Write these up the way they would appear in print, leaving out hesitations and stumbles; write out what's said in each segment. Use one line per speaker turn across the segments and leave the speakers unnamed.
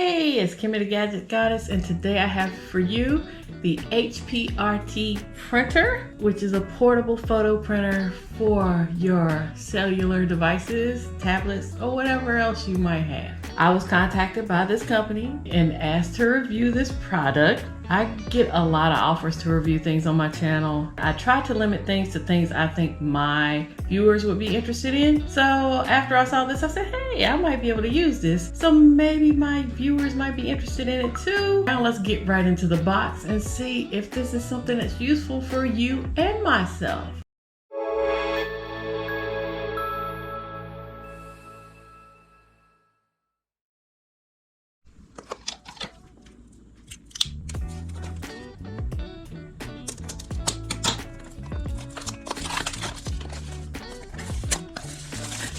Hey, it's Kimmy the Gadget Goddess, and today I have for you the HPRT Printer, which is a portable photo printer for your cellular devices, tablets, or whatever else you might have. I was contacted by this company and asked to review this product. I get a lot of offers to review things on my channel. I try to limit things to things I think my viewers would be interested in. So after I saw this, I said, hey, I might be able to use this. So maybe my viewers might be interested in it too. Now let's get right into the box and see if this is something that's useful for you and myself.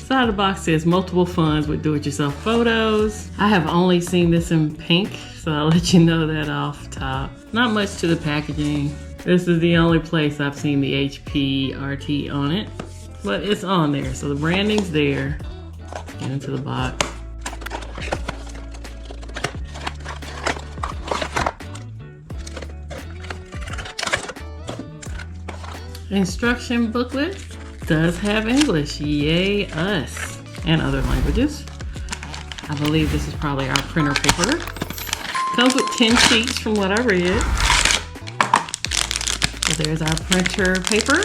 Side of the box says multiple funds with do-it-yourself photos. I have only seen this in pink, so I'll let you know that off top. Not much to the packaging. This is the only place I've seen the HPRT on it, but it's on there, so the branding's there. Get into the box. Instruction booklet. Does have English, yay us, and other languages. I believe this is probably our printer paper. Comes with 10 sheets from what I read. So there's our printer paper.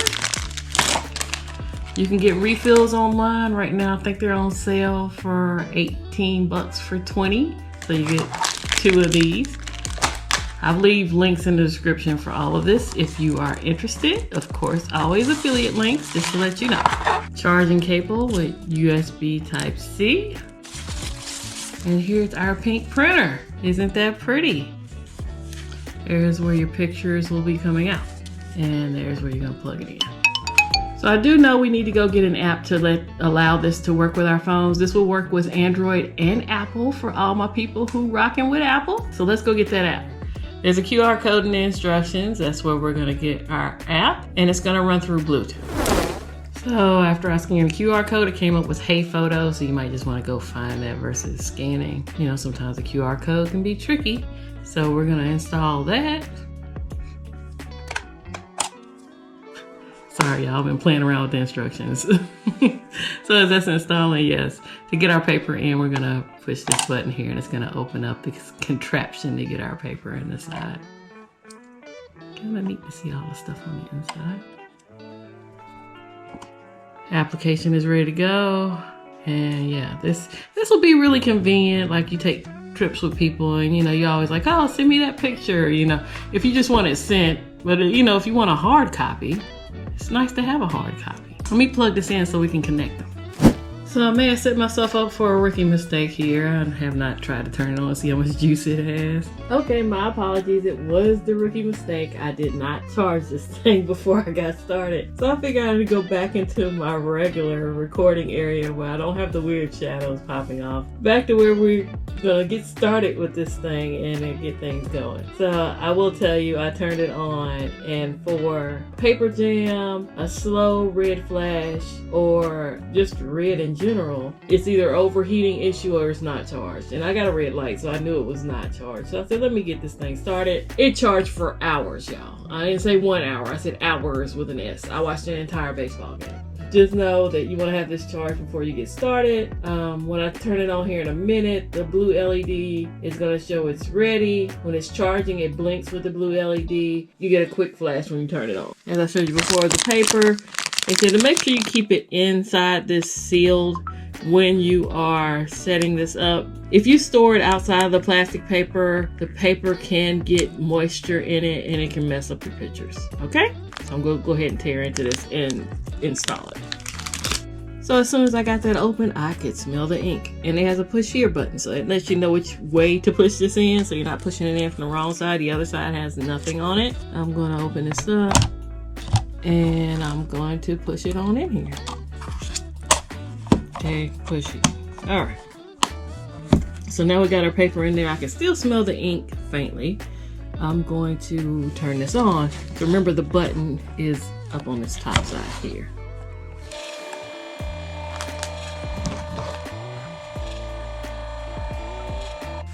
You can get refills online right now. I think they're on sale for 18 bucks for 20. So you get 2 of these. I'll leave links in the description for all of this if you are interested. Of course, always affiliate links just to let you know. Charging cable with USB Type-C. And here's our pink printer. Isn't that pretty? There's where your pictures will be coming out. And there's where you're gonna plug it in. So I do know we need to go get an app to allow this to work with our phones. This will work with Android and Apple for all my people who rocking with Apple. So let's go get that app. There's a QR code in the instructions. That's where we're gonna get our app, and it's gonna run through Bluetooth. So after I scanned the QR code, it came up with HeyPhoto, so you might just wanna go find that versus scanning. You know, sometimes the QR code can be tricky. So we're gonna install that. Sorry, y'all, I've been playing around with the instructions. So as that's installing, yes. To get our paper in, we're gonna push this button here and it's gonna open up this contraption to get our paper in the side. Kinda neat to see all the stuff on the inside. Application is ready to go. And yeah, this will be really convenient. Like you take trips with people and you're always like, oh, send me that picture. If you just want it sent, but if you want a hard copy, it's nice to have a hard copy. Let me plug this in so we can connect them. So I may have set myself up for a rookie mistake here. I have not tried to turn it on and see how much juice it has. Okay, my apologies. It was the rookie mistake. I did not charge this thing before I got started. So I figured I would go back into my regular recording area where I don't have the weird shadows popping off. Back to where we're gonna get started with this thing and then get things going. So I will tell you, I turned it on, and for paper jam, a slow red flash, or just red in general, it's either overheating issue or it's not charged. And I got a red light, so I knew it was not charged. So I said, let me get this thing started. It charged for hours, y'all. I didn't say 1 hour, I said hours with an S. I watched an entire baseball game. Just know that you want to have this charged before you get started. When I turn it on here in a minute, the blue LED is going to show it's ready. When it's charging, it blinks with the blue LED. You get a quick flash when you turn it on. As I showed you before, the paper, they said to make sure you keep it inside this sealed when you are setting this up. If you store it outside of the plastic paper, the paper can get moisture in it and it can mess up your pictures. Okay? So I'm going to go ahead and tear into this and install it. So as soon as I got that open, I could smell the ink. And it has a push here button, so it lets you know which way to push this in, so you're not pushing it in from the wrong side. The other side has nothing on it. I'm going to open this up and I'm going to push it on in here. Okay, push it. All right. So now we got our paper in there. I can still smell the ink faintly. I'm going to turn this on. Remember, the button is up on this top side here.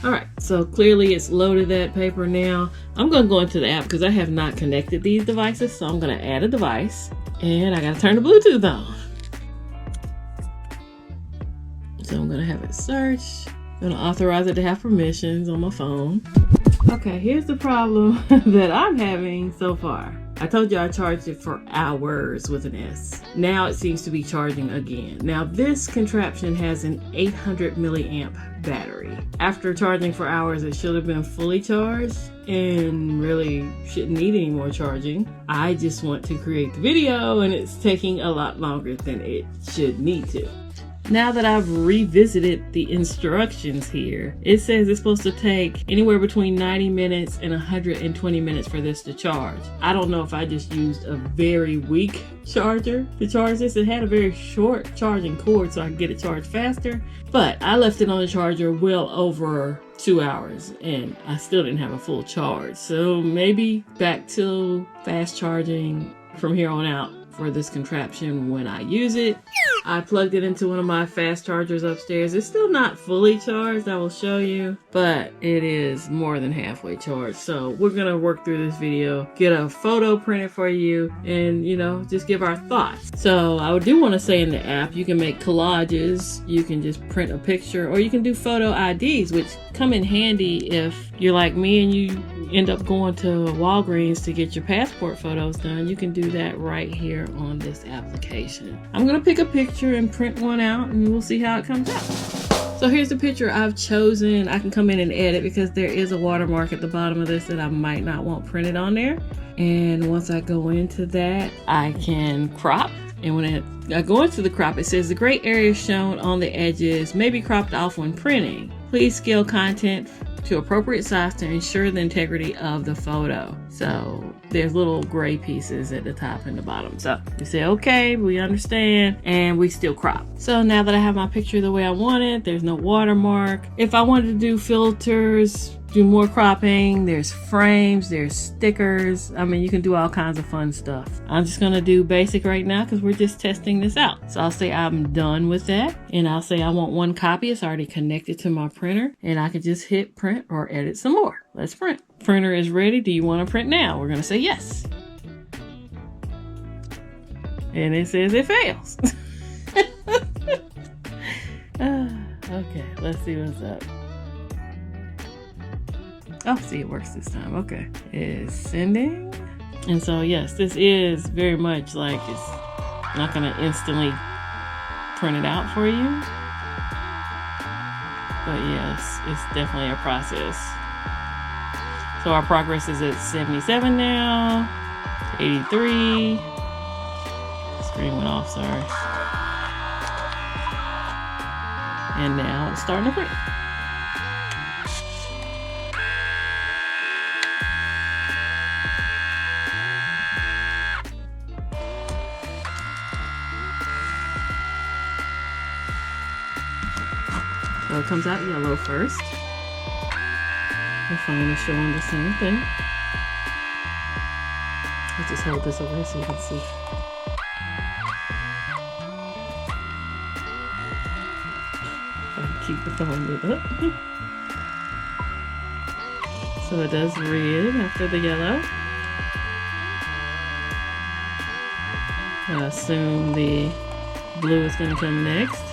All right, so clearly it's loaded that paper now. I'm gonna go into the app because I have not connected these devices. So I'm gonna add a device and I gotta turn the Bluetooth on. So I'm gonna have it search. I'm gonna authorize it to have permissions on my phone. Okay, here's the problem that I'm having so far. I told you I charged it for hours with an S. Now it seems to be charging again. Now this contraption has an 800 milliamp battery. After charging for hours, it should have been fully charged and really shouldn't need any more charging. I just want to create the video and it's taking a lot longer than it should need to. Now that I've revisited the instructions here, it says it's supposed to take anywhere between 90 minutes and 120 minutes for this to charge. I don't know if I just used a very weak charger to charge this. It had a very short charging cord so I could get it charged faster, but I left it on the charger well over 2 hours and I still didn't have a full charge. So maybe back to fast charging from here on out for this contraption when I use it. I plugged it into one of my fast chargers upstairs. It's still not fully charged, I will show you, but it is more than halfway charged. So we're gonna work through this video, get a photo printed for you, and just give our thoughts. So I do want to say in the app, you can make collages, you can just print a picture, or you can do photo IDs, which come in handy if you're like me and you end up going to Walgreens to get your passport photos done. You can do that right here on this application. I'm gonna pick a picture and print one out and we'll see how it comes out. So here's the picture I've chosen. I can come in and edit because there is a watermark at the bottom of this that I might not want printed on there. And once I go into that, I can crop. And when I go into the crop, it says the gray area shown on the edges may be cropped off when printing. Please scale content to appropriate size to ensure the integrity of the photo. So there's little gray pieces at the top and the bottom. So we say, okay, we understand, and we still crop. So now that I have my picture the way I want it, there's no watermark. If I wanted to do filters, do more cropping, there's frames, there's stickers. I mean, you can do all kinds of fun stuff. I'm just gonna do basic right now because we're just testing this out. So I'll say I'm done with that, and I'll say I want one copy. It's already connected to my printer, and I can just hit print or edit some more. Let's print. Printer is ready. Do you want to print now? We're gonna say yes. And it says it fails. Okay, let's see what's up. Oh, see, it works this time. Okay. It's sending. And so, yes, this is very much like it's not going to instantly print it out for you. But yes, it's definitely a process. So our progress is at 77 now, 83. The screen went off, sorry. And now it's starting to print. So it comes out yellow first. The phone is showing the same thing. Let's just hold this away so you can see. Keep the phone lit up. So it does red after the yellow. I assume the blue is going to come next.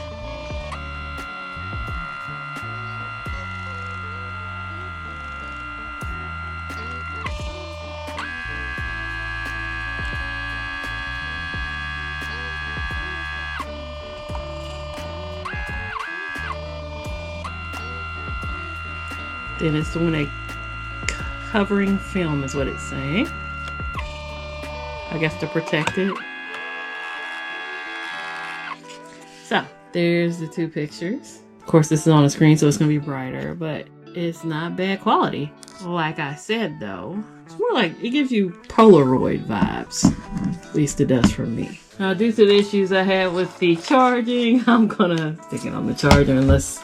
Then it's doing a covering film is what it's saying. I guess to protect it. So there's the two pictures. Of course, this is on a screen, so it's going to be brighter, but it's not bad quality. Like I said, though, it's more like it gives you Polaroid vibes. At least it does for me. Now, due to the issues I had with the charging, I'm going to stick it on the charger and let's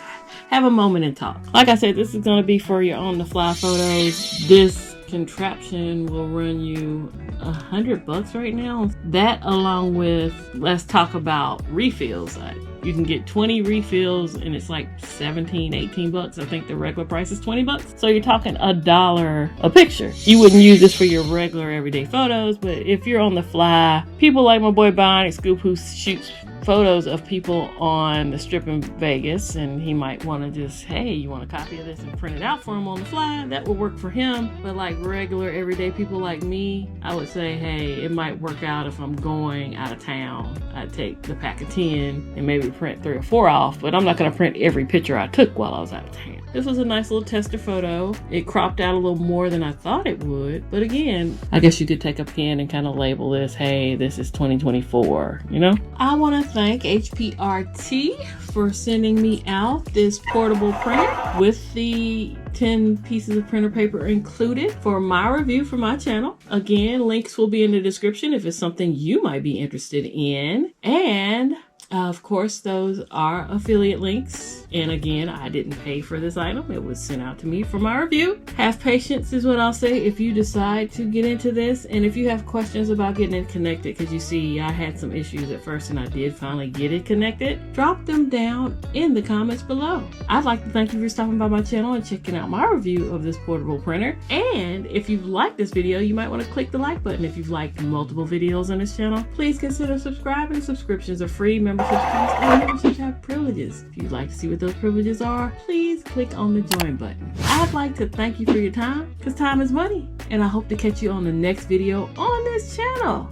have a moment and talk. Like I said, this is going to be for your on-the-fly photos. This contraption will run you $100 right now. That along with, let's talk about refills. You can get 20 refills and it's like 17, 18 bucks. I think the regular price is 20 bucks. So you're talking $1 a picture. You wouldn't use this for your regular everyday photos, but if you're on the fly, people like my boy Bionic Scoop, who shoots photos of people on the strip in Vegas, and he might want to just, hey, you want a copy of this and print it out for him on the fly, that will work for him. But like regular everyday people like me, I would say, hey, it might work out if I'm going out of town. I'd take the pack of 10 and maybe print 3 or 4 off, but I'm not going to print every picture I took while I was out of town. This was a nice little tester photo. It cropped out a little more than I thought it would, but again, I guess you could take a pen and kind of label this, hey, this is 2024, you know? I want to thank HPRT for sending me out this portable printer with the 10 pieces of printer paper included for my review for my channel. Again, links will be in the description if it's something you might be interested in. And of course, those are affiliate links. And again, I didn't pay for this item. It was sent out to me for my review. Have patience is what I'll say if you decide to get into this. And if you have questions about getting it connected, because you see, I had some issues at first and I did finally get it connected, drop them down in the comments below. I'd like to thank you for stopping by my channel and checking out my review of this portable printer. And if you've liked this video, you might want to click the like button. If you've liked multiple videos on this channel, please consider subscribing. Subscriptions are free. Memberships cost, and memberships have privileges. If you'd like to see what those privileges are, please click on the join button. I'd like to thank you for your time, because time is money, and I hope to catch you on the next video on this channel.